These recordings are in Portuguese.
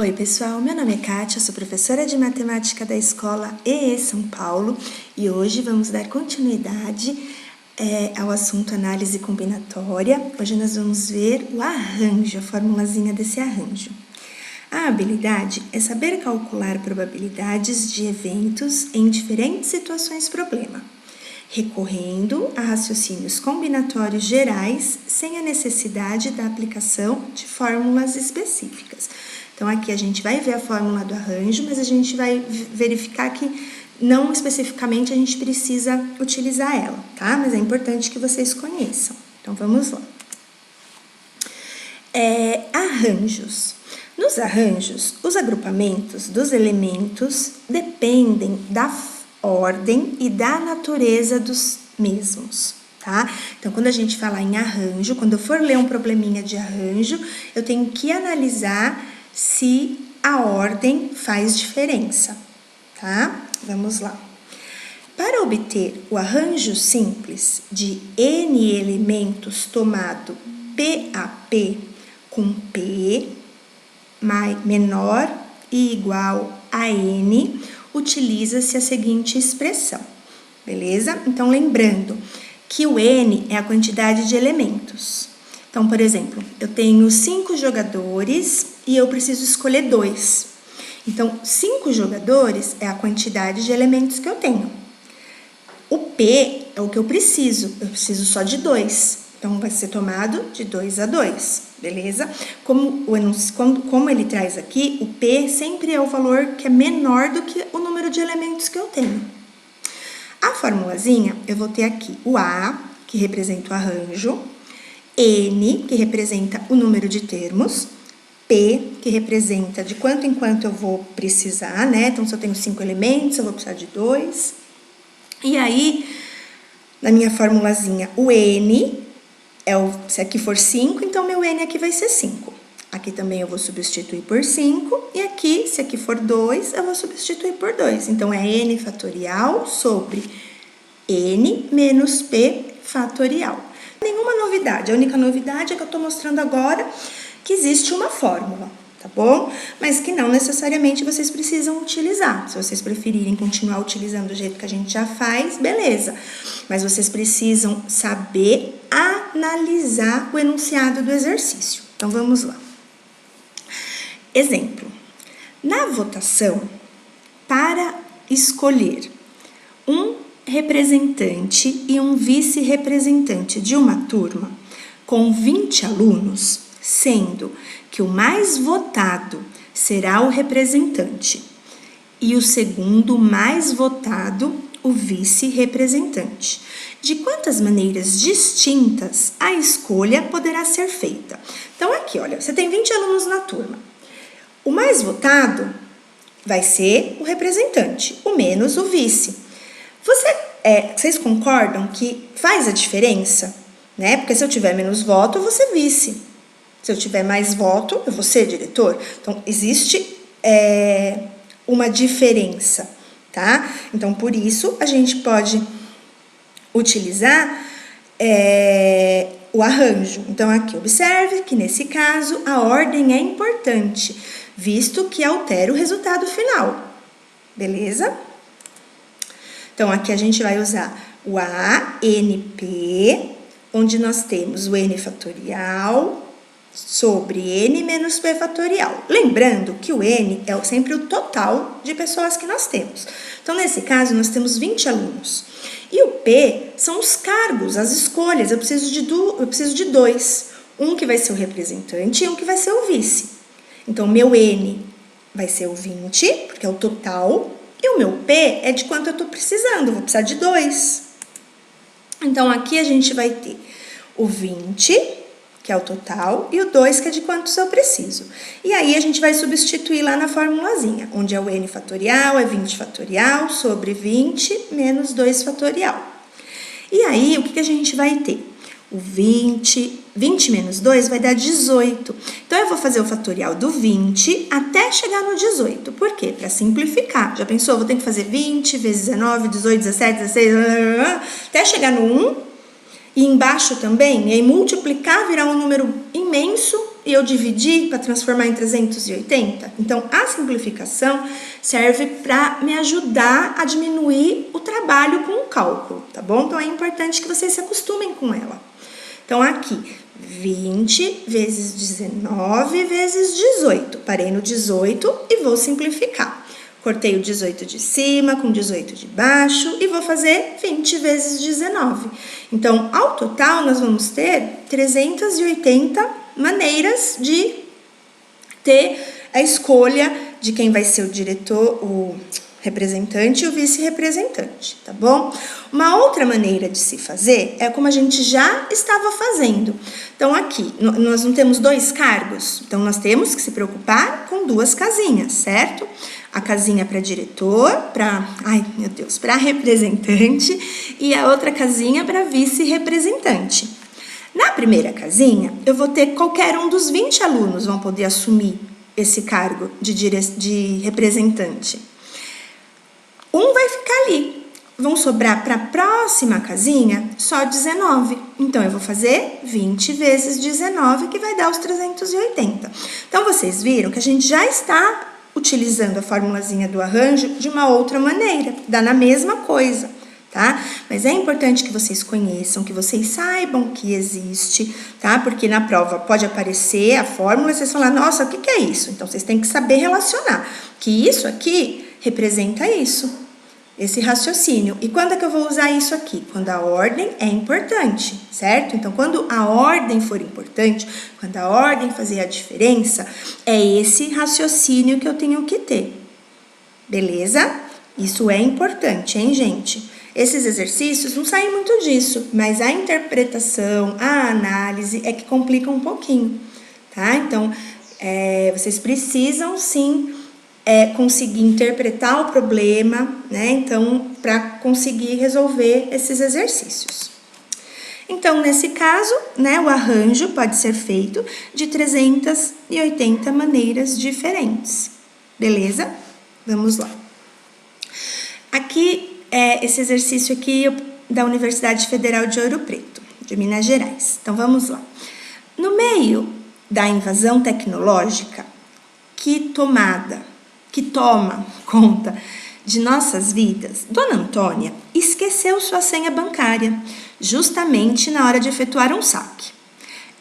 Oi pessoal, meu nome é Kátia, sou professora de matemática da escola EE São Paulo e hoje vamos dar continuidade ao assunto análise combinatória. Hoje nós vamos ver o arranjo, a formulazinha desse arranjo. A habilidade é saber calcular probabilidades de eventos em diferentes situações problema, recorrendo a raciocínios combinatórios gerais sem a necessidade da aplicação de fórmulas específicas. Então, aqui a gente vai ver a fórmula do arranjo, mas a gente vai verificar que não especificamente a gente precisa utilizar ela, tá? Mas é importante que vocês conheçam. Então, vamos lá. Arranjos. Nos arranjos, os agrupamentos dos elementos dependem da ordem e da natureza dos mesmos, tá? Então, quando a gente falar em arranjo, quando eu for ler um probleminha de arranjo, eu tenho que analisar se a ordem faz diferença, tá? Vamos lá. Para obter o arranjo simples de N elementos tomado PAP com P menor e igual a N, utiliza-se a seguinte expressão, beleza? Então, lembrando que o N é a quantidade de elementos. Então, por exemplo, eu tenho 5 jogadores e eu preciso escolher 2. Então, 5 jogadores é a quantidade de elementos que eu tenho. O P é o que eu preciso só de 2. Então, vai ser tomado de 2 a 2, beleza? Como ele traz aqui, o P sempre é o valor que é menor do que o número de elementos que eu tenho. A formulazinha, eu vou ter aqui o A, que representa o arranjo, N, que representa o número de termos, P, que representa de quanto em quanto eu vou precisar, né? Então, se eu tenho 5 elementos, eu vou precisar de 2. E aí, na minha formulazinha, o N, se aqui for 5, então meu N aqui vai ser 5. Aqui também eu vou substituir por 5, e aqui, se aqui for 2, eu vou substituir por 2. Então, é N fatorial sobre N menos P fatorial. Nenhuma novidade, a única novidade é que eu estou mostrando agora que existe uma fórmula, tá bom? Mas que não necessariamente vocês precisam utilizar. Se vocês preferirem continuar utilizando do jeito que a gente já faz, beleza. Mas vocês precisam saber analisar o enunciado do exercício. Então, vamos lá. Exemplo. Na votação, para escolher um representante e um vice-representante de uma turma com 20 alunos, sendo que o mais votado será o representante e o segundo mais votado o vice-representante. De quantas maneiras distintas a escolha poderá ser feita? Então, aqui, olha, você tem 20 alunos na turma. O mais votado vai ser o representante, o menos o vice. Vocês concordam que faz a diferença, né? Porque se eu tiver menos voto, eu vou ser vice. Se eu tiver mais voto, eu vou ser diretor. Então, existe uma diferença, tá? Então, por isso, a gente pode utilizar o arranjo. Então, aqui, observe que, nesse caso, a ordem é importante, visto que altera o resultado final, beleza? Então, aqui a gente vai usar o ANP, onde nós temos o N fatorial sobre N menos P fatorial. Lembrando que o N é sempre o total de pessoas que nós temos. Então, nesse caso, nós temos 20 alunos. E o P são os cargos, as escolhas. Eu preciso de 2. Um que vai ser o representante e um que vai ser o vice. Então, meu N vai ser o 20, porque é o total. E o meu P é de quanto eu estou precisando, eu vou precisar de 2. Então, aqui a gente vai ter o 20, que é o total, e o 2, que é de quantos eu preciso. E aí, a gente vai substituir lá na formulazinha, onde é o N fatorial, é 20 fatorial, sobre 20 menos 2 fatorial. E aí, o que a gente vai ter? O 20 menos 2 vai dar 18. Então, eu vou fazer o fatorial do 20 até chegar no 18. Por quê? Para simplificar. Já pensou? Vou ter que fazer 20 vezes 19, 18, 17, 16, até chegar no 1. E embaixo também, e aí multiplicar, virar um número imenso, e eu dividi para transformar em 380? Então, a simplificação serve para me ajudar a diminuir o trabalho com o cálculo, tá bom? Então, é importante que vocês se acostumem com ela. Então, aqui, 20 vezes 19 vezes 18. Parei no 18 e vou simplificar. Cortei o 18 de cima com 18 de baixo e vou fazer 20 vezes 19. Então, ao total, nós vamos ter 380 maneiras de ter a escolha de quem vai ser o diretor, o representante e o vice-representante, tá bom? Uma outra maneira de se fazer é como a gente já estava fazendo. Então, aqui, nós não temos 2 cargos, então nós temos que se preocupar com 2 casinhas, certo? A casinha para diretor, para representante e a outra casinha para vice-representante. Na primeira casinha, eu vou ter qualquer um dos 20 alunos vão poder assumir esse cargo de representante. Um vai ficar ali. Vão sobrar para a próxima casinha só 19. Então, eu vou fazer 20 vezes 19, que vai dar os 380. Então, vocês viram que a gente já está utilizando a formulazinha do arranjo de uma outra maneira, dá na mesma coisa, tá? Mas é importante que vocês conheçam, que vocês saibam que existe, tá? Porque na prova pode aparecer a fórmula e vocês falar, nossa, o que é isso? Então, vocês têm que saber relacionar, que isso aqui representa isso, esse raciocínio. E quando é que eu vou usar isso aqui? Quando a ordem é importante, certo? Então, quando a ordem for importante, quando a ordem fazer a diferença, é esse raciocínio que eu tenho que ter. Beleza? Isso é importante, hein, gente? Esses exercícios não saem muito disso, mas a interpretação, a análise é que complica um pouquinho, tá? Então, vocês precisam, sim, conseguir interpretar o problema, né? Então, para conseguir resolver esses exercícios. Então, nesse caso, né, o arranjo pode ser feito de 380 maneiras diferentes. Beleza? Vamos lá. Aqui, esse exercício aqui da Universidade Federal de Ouro Preto, de Minas Gerais. Então, vamos lá. No meio da invasão tecnológica que toma conta de nossas vidas, Dona Antônia esqueceu sua senha bancária, justamente na hora de efetuar um saque.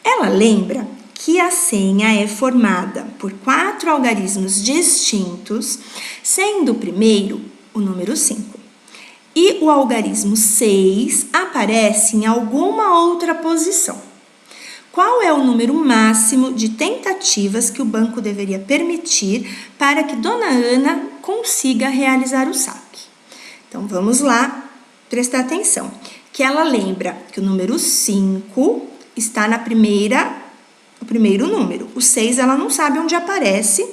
Ela lembra que a senha é formada por 4 algarismos distintos, sendo o primeiro o número 5. E o algarismo 6 aparece em alguma outra posição. Qual é o número máximo de tentativas que o banco deveria permitir para que Dona Ana consiga realizar o saque? Então, vamos lá prestar atenção. Que ela lembra que o número 5 está no primeiro número. O 6 ela não sabe onde aparece.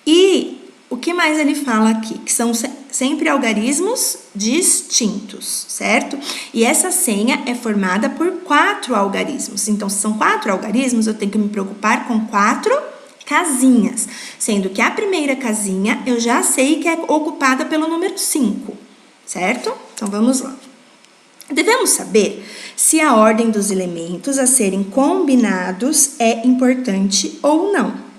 E o que mais ele fala aqui? Que são sempre algarismos distintos, certo? E essa senha é formada por 4 algarismos. Então, se são 4 algarismos, eu tenho que me preocupar com 4 casinhas. Sendo que a primeira casinha eu já sei que é ocupada pelo número 5, certo? Então, vamos lá. Devemos saber se a ordem dos elementos a serem combinados é importante ou não.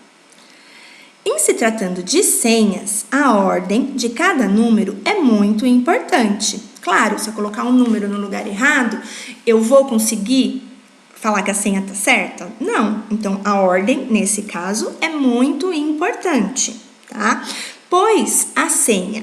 Em se tratando de senhas, a ordem de cada número é muito importante. Claro, se eu colocar um número no lugar errado, eu vou conseguir falar que a senha está certa? Não. Então, a ordem, nesse caso, é muito importante, tá? Pois a senha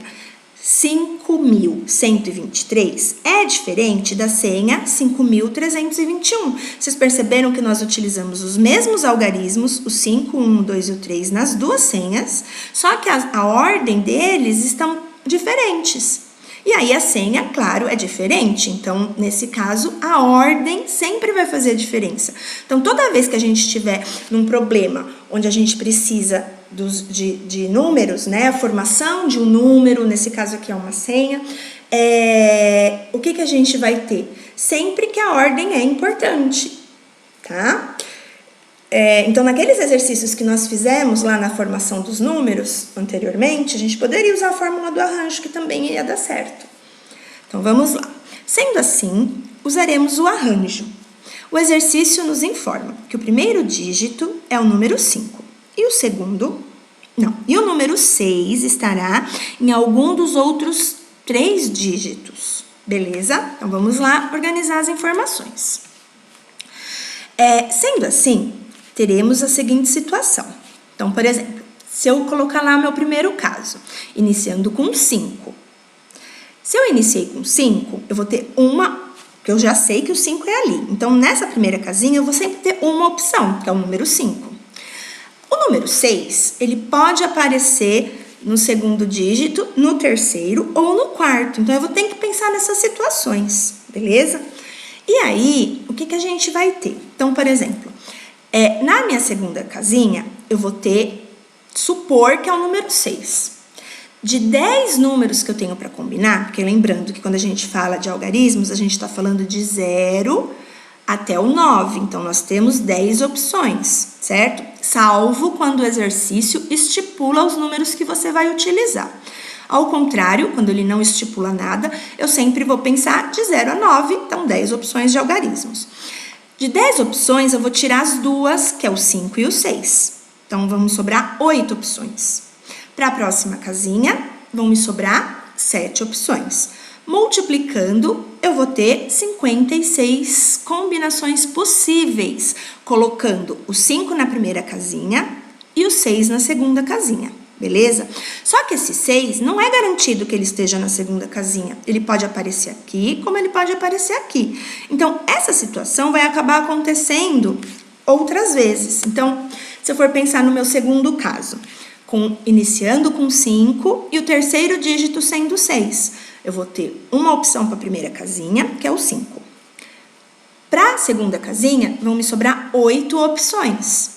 5.123 é diferente da senha 5.321. Vocês perceberam que nós utilizamos os mesmos algarismos, o 5, 1, 2 e o 3, nas duas senhas, só que a ordem deles estão diferentes. E aí a senha, claro, é diferente. Então, nesse caso, a ordem sempre vai fazer a diferença. Então, toda vez que a gente estiver num problema onde a gente precisa de números, né? A formação de um número, nesse caso aqui é uma senha, o que a gente vai ter? Sempre que a ordem é importante, tá? Então, naqueles exercícios que nós fizemos lá na formação dos números anteriormente, a gente poderia usar a fórmula do arranjo, que também ia dar certo. Então, vamos lá. Sendo assim, usaremos o arranjo. O exercício nos informa que o primeiro dígito é o número 5 e o segundo, não, e o número 6 estará em algum dos outros 3 dígitos, beleza? Então, vamos lá organizar as informações. Sendo assim, teremos a seguinte situação. Então, por exemplo, se eu colocar lá meu primeiro caso, iniciando com 5. Se eu iniciei com 5, eu vou ter uma, que eu já sei que o 5 é ali. Então, nessa primeira casinha, eu vou sempre ter uma opção, que é o número 5. O número 6, ele pode aparecer no segundo dígito, no terceiro ou no quarto. Então, eu vou ter que pensar nessas situações, beleza? E aí, o que a gente vai ter? Então, por exemplo, na minha segunda casinha, eu vou supor que é o número 6. De 10 números que eu tenho para combinar, porque lembrando que quando a gente fala de algarismos, a gente está falando de 0 até o 9. Então, nós temos 10 opções, certo? Salvo quando o exercício estipula os números que você vai utilizar. Ao contrário, quando ele não estipula nada, eu sempre vou pensar de 0 a 9, então 10 opções de algarismos. De 10 opções, eu vou tirar as duas, que é o 5 e o 6. Então, vão me sobrar 8 opções. Para a próxima casinha, vão me sobrar 7 opções. Multiplicando, eu vou ter 56 combinações possíveis, colocando o 5 na primeira casinha e o 6 na segunda casinha, beleza? Só que esse 6 não é garantido que ele esteja na segunda casinha. Ele pode aparecer aqui, como ele pode aparecer aqui. Então, essa situação vai acabar acontecendo outras vezes. Então, se eu for pensar no meu segundo caso, iniciando com 5 e o terceiro dígito sendo 6. Eu vou ter uma opção para a primeira casinha, que é o 5. Para a segunda casinha, vão me sobrar 8 opções.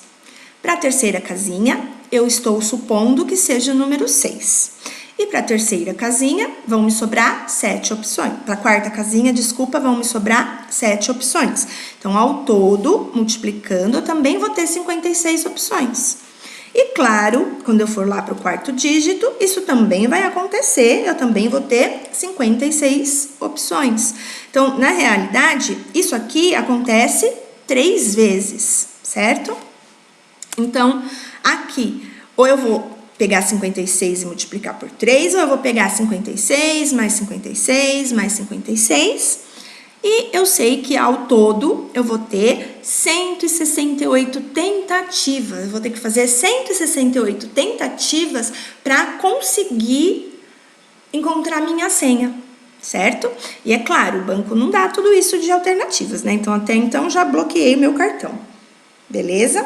Para a terceira casinha, eu estou supondo que seja o número 6. E para a terceira casinha, vão me sobrar 7 opções. Para a quarta casinha, vão me sobrar 7 opções. Então, ao todo, multiplicando, eu também vou ter 56 opções. E claro, quando eu for lá para o quarto dígito, isso também vai acontecer, eu também vou ter 56 opções. Então, na realidade, isso aqui acontece 3 vezes, certo? Então, aqui, ou eu vou pegar 56 e multiplicar por 3, ou eu vou pegar 56 mais 56 mais 56... E eu sei que ao todo eu vou ter 168 tentativas. Eu vou ter que fazer 168 tentativas para conseguir encontrar minha senha, certo? E é claro, o banco não dá tudo isso de alternativas, né? Então, até então, já bloqueei o meu cartão, beleza?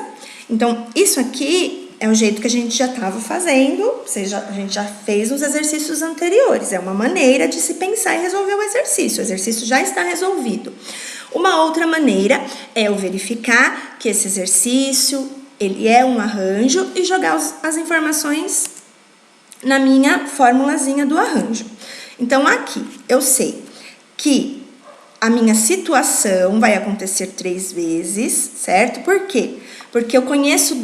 Então, isso aqui é o jeito que a gente já estava fazendo, a gente já fez nos exercícios anteriores. É uma maneira de se pensar e resolver o exercício já está resolvido. Uma outra maneira é eu verificar que esse exercício, ele é um arranjo e jogar as informações na minha formulazinha do arranjo. Então, aqui, eu sei que a minha situação vai acontecer 3 vezes, certo? Por quê? Porque eu conheço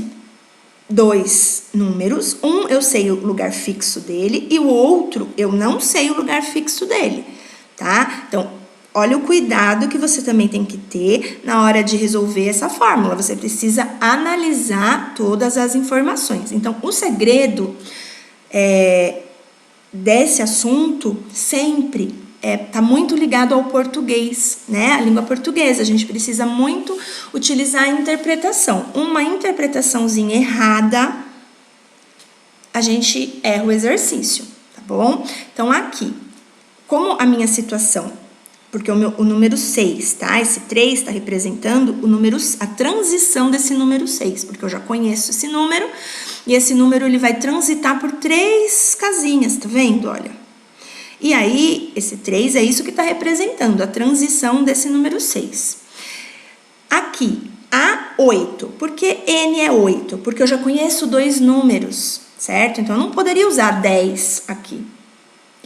2 números, um eu sei o lugar fixo dele e o outro eu não sei o lugar fixo dele, tá? Então, olha o cuidado que você também tem que ter na hora de resolver essa fórmula. Você precisa analisar todas as informações. Então, o segredo desse assunto sempre tá muito ligado ao português, né? A língua portuguesa. A gente precisa muito utilizar a interpretação. Uma interpretaçãozinha errada, a gente erra o exercício, tá bom? Então, aqui, como a minha situação, porque o número 6, tá? Esse 3 está representando a transição desse número 6, porque eu já conheço esse número, e esse número ele vai transitar por 3 casinhas, tá vendo? Olha. E aí, esse 3 é isso que está representando, a transição desse número 6. Aqui, A8. Por que N é 8? Porque eu já conheço 2 números, certo? Então, eu não poderia usar 10 aqui,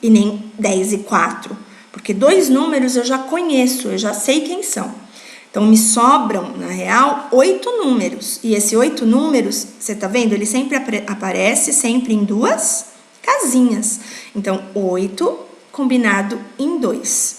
e nem 10 e 4, porque 2 números eu já conheço, eu já sei quem são. Então, me sobram, na real, 8 números. E esse 8 números, você tá vendo? Ele sempre aparece sempre em 2 casinhas. Então, 8 combinado em 2.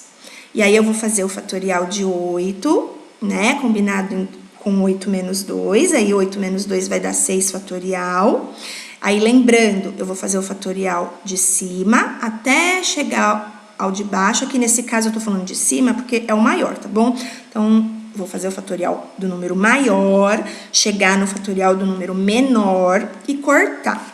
E aí, eu vou fazer o fatorial de 8 né? Combinado com 8 menos 2, aí 8 menos 2 vai dar 6 fatorial. Aí, lembrando, eu vou fazer o fatorial de cima até chegar ao de baixo. Aqui, nesse caso, eu tô falando de cima porque é o maior, tá bom? Então, vou fazer o fatorial do número maior, chegar no fatorial do número menor e cortar.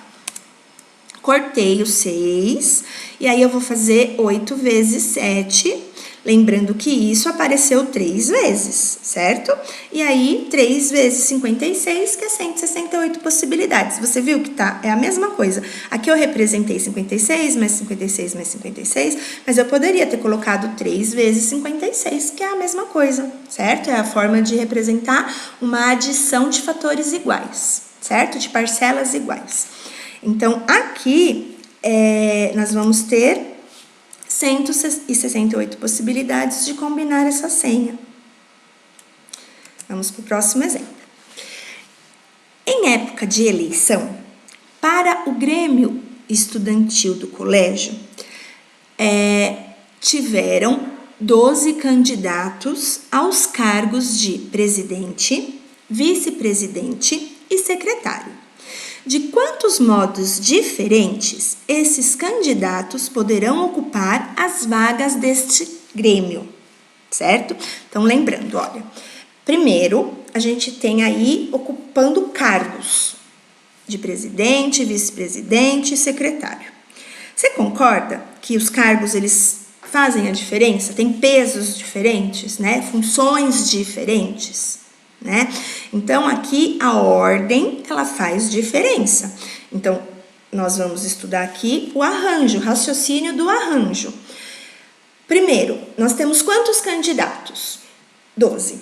Cortei o 6, e aí eu vou fazer 8 vezes 7, lembrando que isso apareceu 3 vezes, certo? E aí, 3 vezes 56, que é 168 possibilidades. Você viu que é a mesma coisa. Aqui eu representei 56, mais 56, mais 56, mas eu poderia ter colocado 3 vezes 56, que é a mesma coisa, certo? É a forma de representar uma adição de fatores iguais, certo? De parcelas iguais. Então, aqui, nós vamos ter 168 possibilidades de combinar essa senha. Vamos para o próximo exemplo. Em época de eleição, para o Grêmio Estudantil do colégio, tiveram 12 candidatos aos cargos de presidente, vice-presidente e secretário. De quantos modos diferentes esses candidatos poderão ocupar as vagas deste grêmio, certo? Então, lembrando, olha, primeiro, a gente tem aí ocupando cargos de presidente, vice-presidente e secretário. Você concorda que os cargos, eles fazem a diferença? Tem pesos diferentes, né? Funções diferentes, né? Então, aqui a ordem, ela faz diferença. Então, nós vamos estudar aqui o arranjo, o raciocínio do arranjo. Primeiro, nós temos quantos candidatos? 12.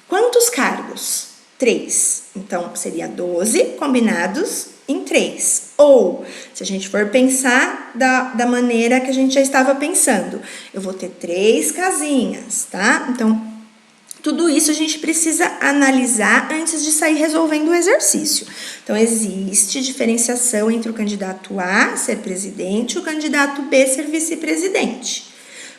Quantos cargos? 3. Então, seria 12 combinados em 3. Ou, se a gente for pensar da maneira que a gente já estava pensando, eu vou ter 3 casinhas, tá? Então, tudo isso a gente precisa analisar antes de sair resolvendo o exercício. Então, existe diferenciação entre o candidato A ser presidente e o candidato B ser vice-presidente,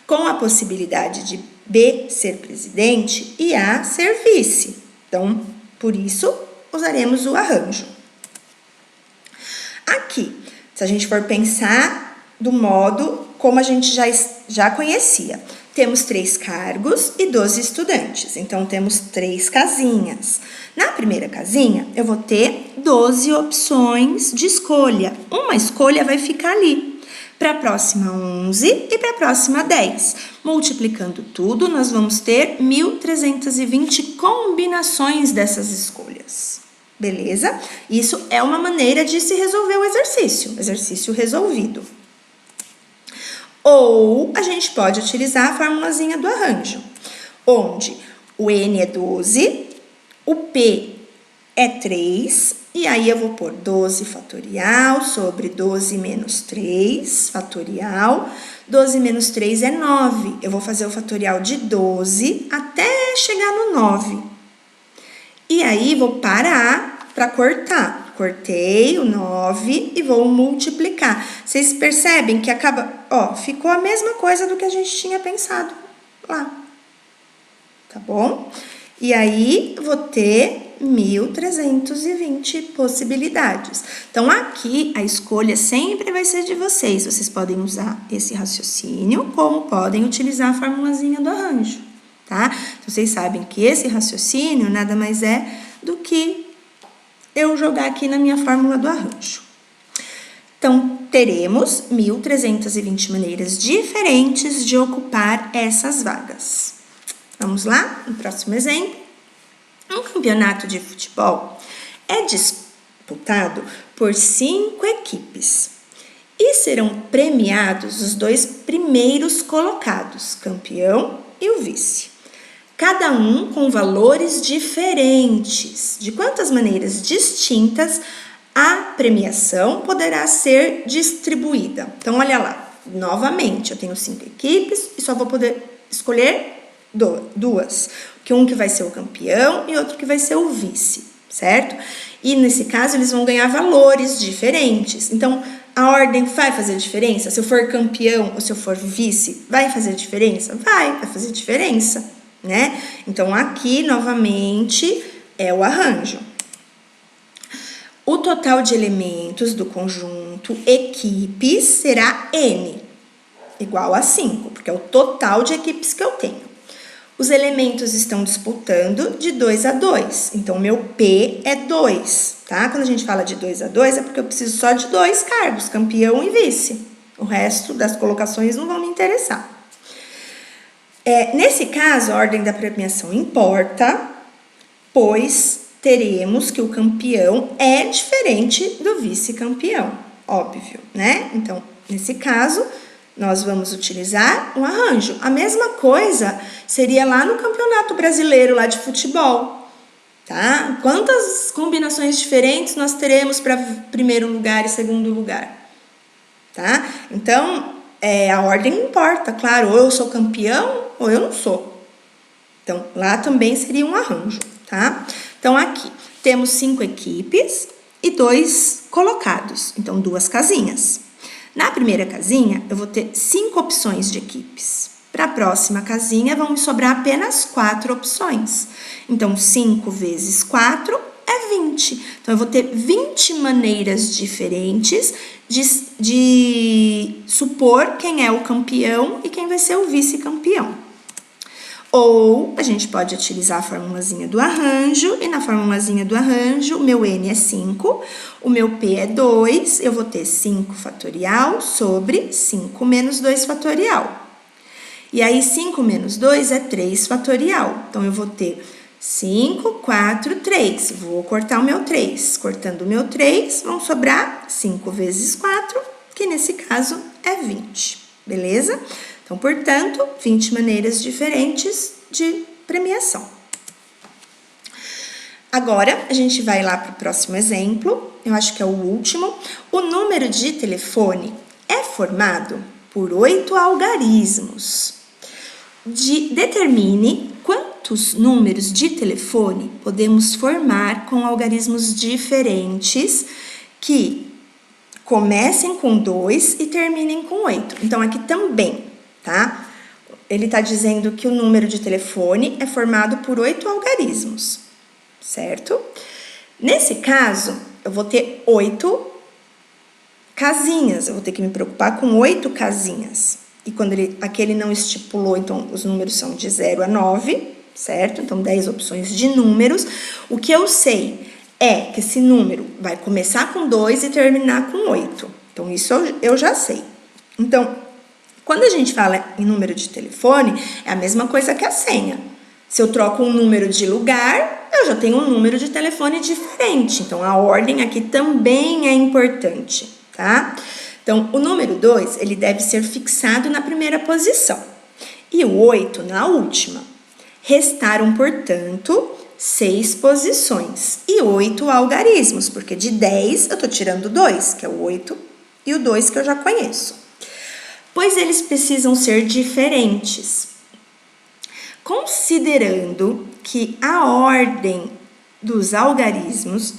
com a possibilidade de B ser presidente e A ser vice. Então, por isso, usaremos o arranjo. Aqui, se a gente for pensar do modo como a gente já conhecia, temos 3 cargos e 12 estudantes, então temos 3 casinhas. Na primeira casinha, eu vou ter 12 opções de escolha. Uma escolha vai ficar ali. Para a próxima, 11 e para a próxima, 10. Multiplicando tudo, nós vamos ter 1.320 combinações dessas escolhas. Beleza? Isso é uma maneira de se resolver o exercício resolvido. Ou a gente pode utilizar a formulazinha do arranjo, onde o N é 12, o P é 3, e aí eu vou pôr 12 fatorial sobre 12 menos 3 fatorial. 12 menos 3 é 9. Eu vou fazer o fatorial de 12 até chegar no 9. E aí, vou parar para cortar. Cortei o 9 e vou multiplicar. Vocês percebem que acaba... Ó, ficou a mesma coisa do que a gente tinha pensado lá. Tá bom? E aí, vou ter 1.320 possibilidades. Então, aqui, a escolha sempre vai ser de vocês. Vocês podem usar esse raciocínio, como podem utilizar a formulazinha do arranjo, tá? Então, vocês sabem que esse raciocínio nada mais é do que eu jogar aqui na minha fórmula do arranjo. Então, teremos 1.320 maneiras diferentes de ocupar essas vagas. Vamos lá? No próximo exemplo. Um campeonato de futebol é disputado por 5 equipes e serão premiados os 2 primeiros colocados, campeão e o vice. Cada um com valores diferentes. De quantas maneiras distintas a premiação poderá ser distribuída? Então, olha lá, novamente, eu tenho 5 equipes e só vou poder escolher 2. Um que vai ser o campeão e outro que vai ser o vice, certo? E nesse caso, eles vão ganhar valores diferentes. Então, a ordem vai fazer diferença? Se eu for campeão ou se eu for vice, vai fazer diferença? Vai fazer diferença, né? Então, aqui, novamente, é o arranjo. O total de elementos do conjunto equipes será N, igual a 5, porque é o total de equipes que eu tenho. Os elementos estão disputando de 2 a 2, então meu P é 2, tá? Quando a gente fala de 2 a 2 é porque eu preciso só de 2 cargos, campeão e vice. O resto das colocações não vão me interessar. Nesse caso, a ordem da premiação importa, pois teremos que o campeão é diferente do vice-campeão, óbvio, né? Então, nesse caso, nós vamos utilizar um arranjo. A mesma coisa seria lá no Campeonato Brasileiro lá de futebol, tá? Quantas combinações diferentes nós teremos para primeiro lugar e segundo lugar, tá? Então, a ordem importa, claro, ou eu sou campeão ou eu não sou. Então, lá também seria um arranjo, tá? Então, aqui temos 5 equipes e 2 colocados, então 2 casinhas. Na primeira casinha, eu vou ter 5 opções de equipes. Para a próxima casinha, vão me sobrar apenas 4 opções. Então, 5 vezes 4 é 20. Então, eu vou ter 20 maneiras diferentes de supor quem é o campeão e quem vai ser o vice-campeão. Ou a gente pode utilizar a formulazinha do arranjo, e na formulazinha do arranjo, o meu N é 5, o meu P é 2, eu vou ter 5 fatorial sobre 5 menos 2 fatorial. E aí, 5 menos 2 é 3 fatorial. Então, eu vou ter 5, 4, 3. Vou cortar o meu 3. Cortando o meu 3, vão sobrar 5 vezes 4, que nesse caso é 20, beleza? Então, portanto, 20 maneiras diferentes de premiação. Agora, a gente vai lá para o próximo exemplo, eu acho que é o último. O número de telefone é formado por 8 algarismos. Determine quantos números de telefone podemos formar com algarismos diferentes que comecem com 2 e terminem com 8. Então, aqui também, tá? Ele está dizendo que o número de telefone é formado por 8 algarismos, certo? Nesse caso, eu vou ter 8 casinhas, eu vou ter que me preocupar com 8 casinhas. E quando aqui ele não estipulou, então os números são de 0 a 9, certo? Então, 10 opções de números. O que eu sei é que esse número vai começar com 2 e terminar com 8. Então, isso eu já sei. Então, quando a gente fala em número de telefone, é a mesma coisa que a senha. Se eu troco um número de lugar, eu já tenho um número de telefone diferente. Então, a ordem aqui também é importante, tá? Então, o número 2, ele deve ser fixado na primeira posição. E o 8 na última. Restaram, portanto, 6 posições e 8 algarismos, porque de 10 eu estou tirando 2, que é o 8, e o 2 que eu já conheço. Pois eles precisam ser diferentes. Considerando que a ordem dos algarismos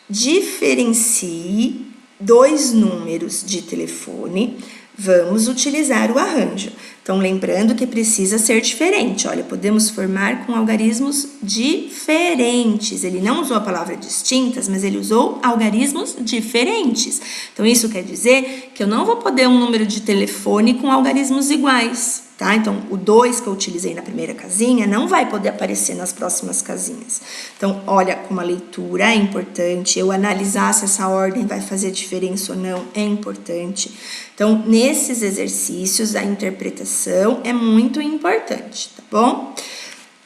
diferencie 2 números de telefone, vamos utilizar o arranjo. Então, lembrando que precisa ser diferente. Olha, podemos formar com algarismos diferentes. Ele não usou a palavra distintas, mas ele usou algarismos diferentes. Então, isso quer dizer que eu não vou poder um número de telefone com algarismos iguais, tá? Então, o 2 que eu utilizei na primeira casinha não vai poder aparecer nas próximas casinhas. Então, olha como a leitura é importante, eu analisar se essa ordem vai fazer diferença ou não é importante. Então, nesses exercícios, a interpretação é muito importante, tá bom?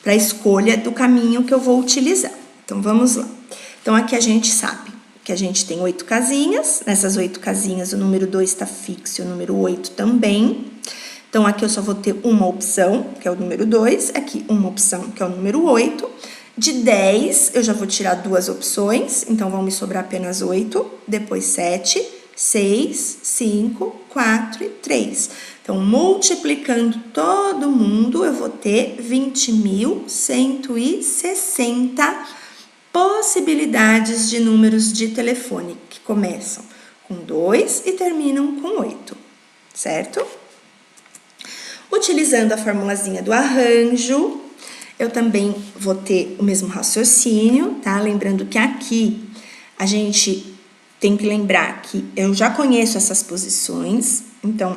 Para a escolha do caminho que eu vou utilizar. Então, vamos lá. Então, aqui a gente sabe que a gente tem 8 casinhas. Nessas 8 casinhas, o número 2 está fixo e o número 8 também. Então, aqui eu só vou ter uma opção, que é o número 2. Aqui, uma opção, que é o número 8. De 10, eu já vou tirar 2 opções. Então, vão me sobrar apenas 8. Depois, 7, 6, 5, 4 e 3. Então, multiplicando todo mundo, eu vou ter 20.160 possibilidades de números de telefone, que começam com 2 e terminam com 8, certo? Utilizando a formulazinha do arranjo, Eu também vou ter o mesmo raciocínio, tá? Lembrando que aqui a gente tem que lembrar que eu já conheço essas posições, então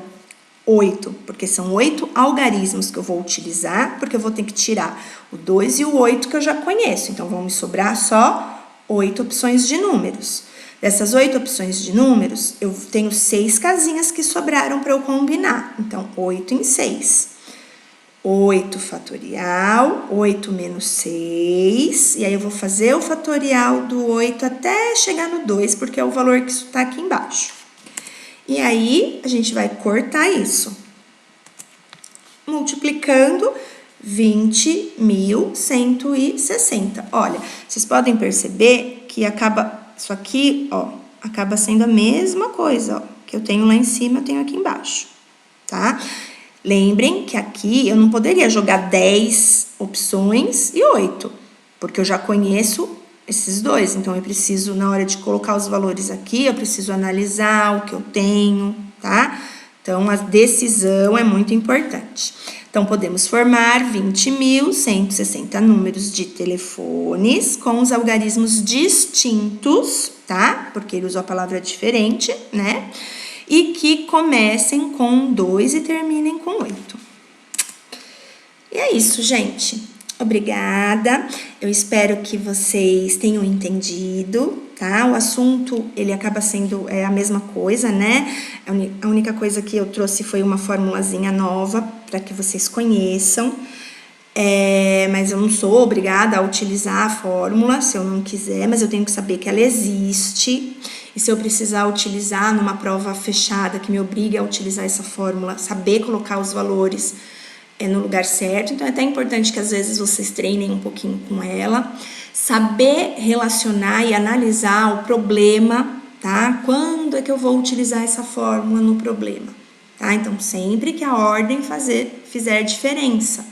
8, porque são 8 algarismos que eu vou utilizar, porque eu vou ter que tirar o 2 e o 8 que eu já conheço, então vão me sobrar só 8 opções de números. Dessas 8 opções de números, eu tenho 6 casinhas que sobraram para eu combinar, então 8 em 6. 8 fatorial, 8 menos 6, e aí eu vou fazer o fatorial do 8 até chegar no 2, porque é o valor que está aqui embaixo. E aí, a gente vai cortar isso, multiplicando 20.160. Olha, vocês podem perceber que isso aqui, ó, acaba sendo a mesma coisa, ó, que eu tenho lá em cima, eu tenho aqui embaixo, tá? Lembrem que aqui eu não poderia jogar 10 opções e 8, porque eu já conheço esses dois. Então, eu preciso, na hora de colocar os valores aqui, eu preciso analisar o que eu tenho, tá? Então, a decisão é muito importante. Então, podemos formar 20.160 números de telefones com os algarismos distintos, tá? Porque ele usou a palavra diferente, né? E que comecem com 2 e terminem com 8. E é isso, gente. Obrigada. Eu espero que vocês tenham entendido, tá? O assunto, ele acaba sendo a mesma coisa, né? A única coisa que eu trouxe foi uma formulazinha nova para que vocês conheçam. Mas eu não sou obrigada a utilizar a fórmula, se eu não quiser, mas eu tenho que saber que ela existe. E se eu precisar utilizar numa prova fechada que me obrigue a utilizar essa fórmula, saber colocar os valores no lugar certo. Então, é até importante que às vezes vocês treinem um pouquinho com ela. Saber relacionar e analisar o problema, tá? Quando é que eu vou utilizar essa fórmula no problema, tá? Então, sempre que a ordem fizer diferença.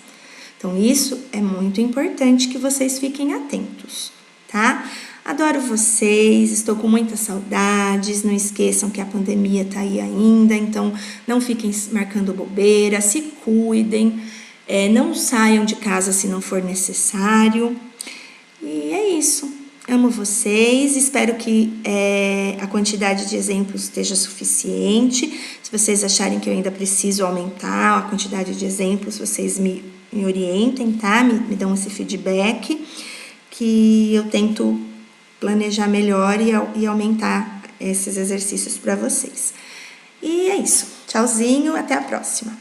Então, isso é muito importante que vocês fiquem atentos, tá? Adoro vocês, estou com muitas saudades, não esqueçam que a pandemia tá aí ainda, então não fiquem marcando bobeira, se cuidem, não saiam de casa se não for necessário. E é isso, amo vocês, espero que a quantidade de exemplos esteja suficiente. Se vocês acharem que eu ainda preciso aumentar a quantidade de exemplos, vocês me orientem, tá? Me dão esse feedback, que eu tento planejar melhor e aumentar esses exercícios para vocês. E é isso. Tchauzinho, até a próxima.